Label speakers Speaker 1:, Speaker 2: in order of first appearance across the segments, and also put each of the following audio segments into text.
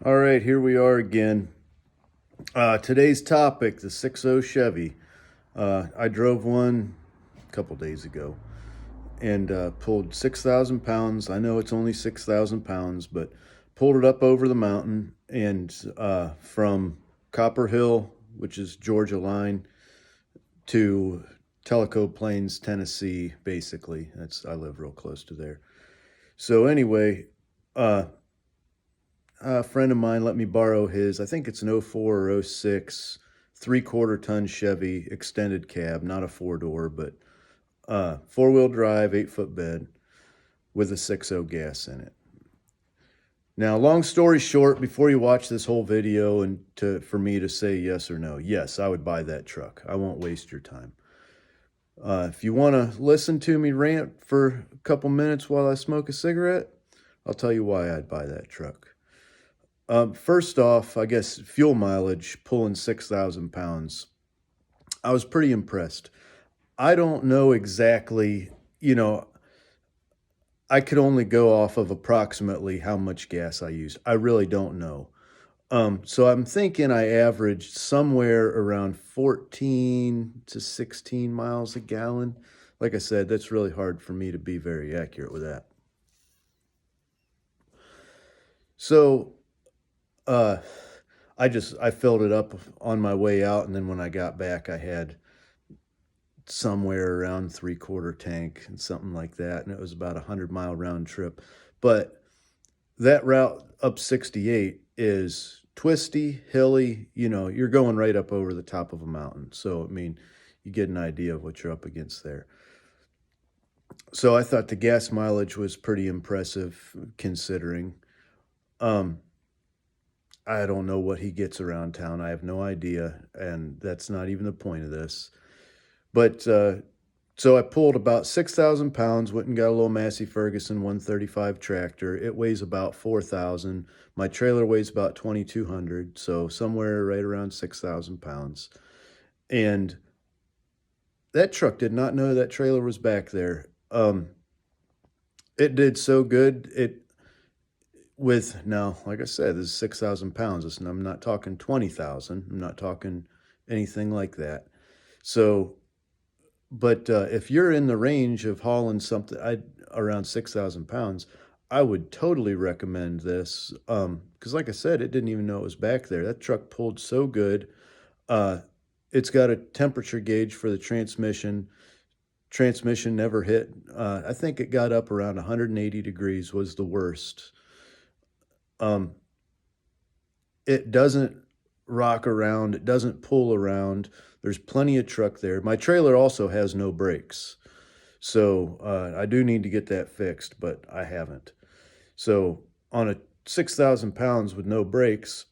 Speaker 1: All right, here we are again. Today's topic, the 6.0 Chevy. I drove one a couple days ago and pulled 6,000 pounds. I know it's only 6,000 pounds, but pulled it up over the mountain and from Copper Hill, which is Georgia line, to Tellico Plains, Tennessee, basically. I live real close to there. So anyway, uh, a friend of mine let me borrow his, I think it's an '04 or '06 three-quarter ton Chevy extended cab, not a four-door, but four-wheel drive, 8-foot bed with a 6.0 gas in it. Now, long story short, before you watch this whole video and for me to say yes or no, yes, I would buy that truck. I won't waste your time. If you want to listen to me rant for a couple minutes while I smoke a cigarette, I'll tell you why I'd buy that truck. First off, I guess fuel mileage, pulling 6,000 pounds. I was pretty impressed. I don't know exactly, I could only go off of approximately how much gas I use. I really don't know. So I'm thinking I averaged somewhere around 14 to 16 miles a gallon. Like I said, that's really hard for me to be very accurate with that. So, uh, I filled it up on my way out, and then when I got back, I had somewhere around three-quarter tank and something like that, and it was about 100-mile round trip. But that route up 68 is twisty, hilly. You're going right up over the top of a mountain. So, I mean, you get an idea of what you're up against there. So I thought the gas mileage was pretty impressive considering. Um, I don't know what he gets around town. I have no idea, and that's not even the point of this. But so I pulled about 6,000 pounds, went and got a little Massey Ferguson 135 tractor. It weighs about 4,000. My trailer weighs about 2,200, so somewhere right around 6,000 pounds. And that truck did not know that trailer was back there. It did so good. Now, like I said, this is 6,000 pounds. I'm not talking 20,000. I'm not talking anything like that. So, but if you're in the range of hauling something around 6,000 pounds, I would totally recommend this. Because like I said, it didn't even know it was back there. That truck pulled so good. Uh, it's got a temperature gauge for the transmission. Transmission never hit. I think it got up around 180 degrees was the worst. Um, it doesn't rock around. It doesn't pull around. There's plenty of truck there. My trailer also has no brakes. So I do need to get that fixed, but I haven't. So on a 6,000 pounds with no brakes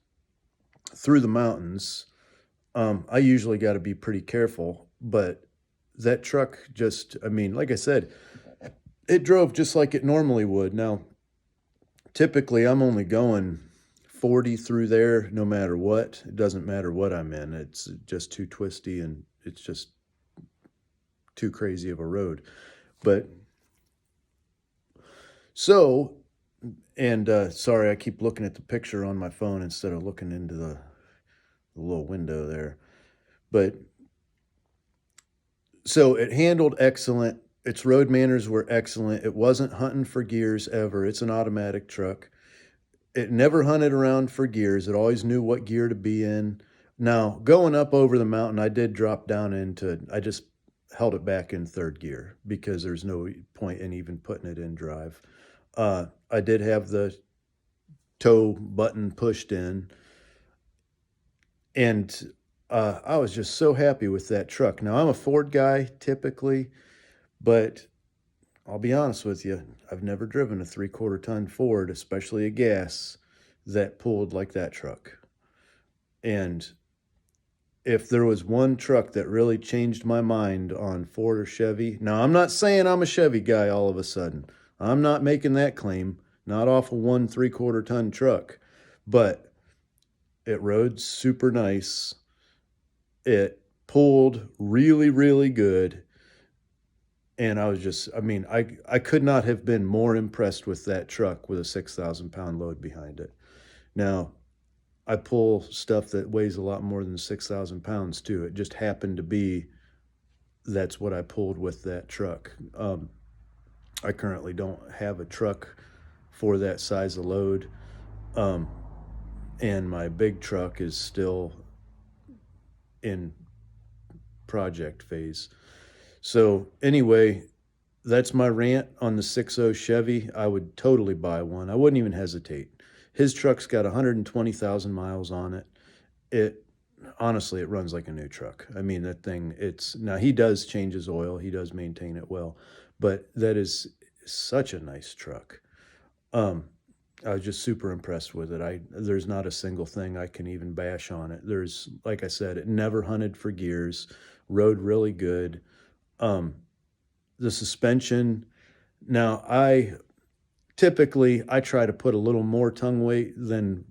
Speaker 1: through the mountains, I usually got to be pretty careful. But that truck just, I mean, like I said, it drove just like it normally would. Now, typically I'm only going 40 through there no matter what. It doesn't matter what I'm in. It's just too twisty and it's just too crazy of a road. But so, and sorry, I keep looking at the picture on my phone instead of looking into the little window there. But so it handled excellent. Its road manners were excellent. It wasn't hunting for gears ever. It's an automatic truck. It never hunted around for gears. It always knew what gear to be in. Now, going up over the mountain, I did drop down I just held it back in third gear because there's no point in even putting it in drive. I did have the tow button pushed in, and I was just so happy with that truck. Now, I'm a Ford guy typically, but I'll be honest with you, I've never driven a three-quarter ton Ford, especially a gas, that pulled like that truck. And if there was one truck that really changed my mind on Ford or Chevy, now I'm not saying I'm a Chevy guy all of a sudden. I'm not making that claim, not off of one three-quarter ton truck, but it rode super nice. It pulled really, really good. And I was just, I mean, I could not have been more impressed with that truck with a 6,000 pound load behind it. Now, I pull stuff that weighs a lot more than 6,000 pounds too. It just happened to be that's what I pulled with that truck. I currently don't have a truck for that size of load. Um, and my big truck is still in project phase. So anyway, that's my rant on the 6.0 Chevy. I would totally buy one. I wouldn't even hesitate. His truck's got 120,000 miles on it. It honestly, it runs like a new truck. I mean, that thing, it's now he does change his oil, he does maintain it well, but that is such a nice truck. Um, I was just super impressed with it. There's not a single thing I can even bash on it. There's, like I said, it never hunted for gears, rode really good. Um, the suspension. Now, I try to put a little more tongue weight than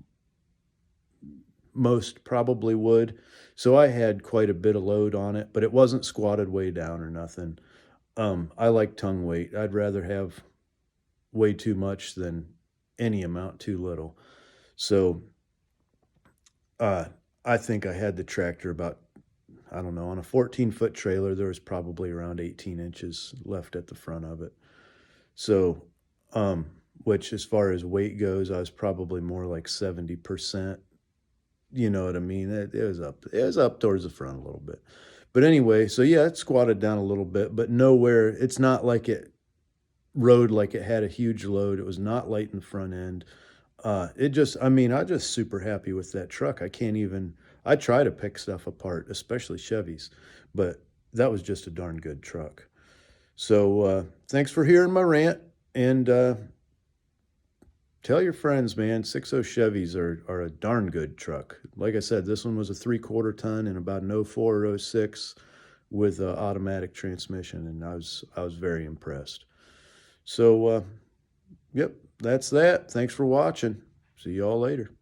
Speaker 1: most probably would. So I had quite a bit of load on it, but it wasn't squatted way down or nothing. I like tongue weight. I'd rather have way too much than any amount too little. So uh, I think I had the tractor about, I don't know, on a 14-foot trailer, there was probably around 18 inches left at the front of it. So, um, which as far as weight goes, I was probably more like 70%. You know what I mean? It was up towards the front a little bit. But anyway, so yeah, it squatted down a little bit, but nowhere, it's not like it rode like it had a huge load. It was not light in the front end. I mean, I'm just super happy with that truck. I try to pick stuff apart, especially Chevys, but that was just a darn good truck. So thanks for hearing my rant, and tell your friends, man, 6.0 Chevys are a darn good truck. Like I said, this one was a 3/4 ton in about an '04 or '06 with automatic transmission, and I was very impressed. So, yep, that's that. Thanks for watching. See you all later.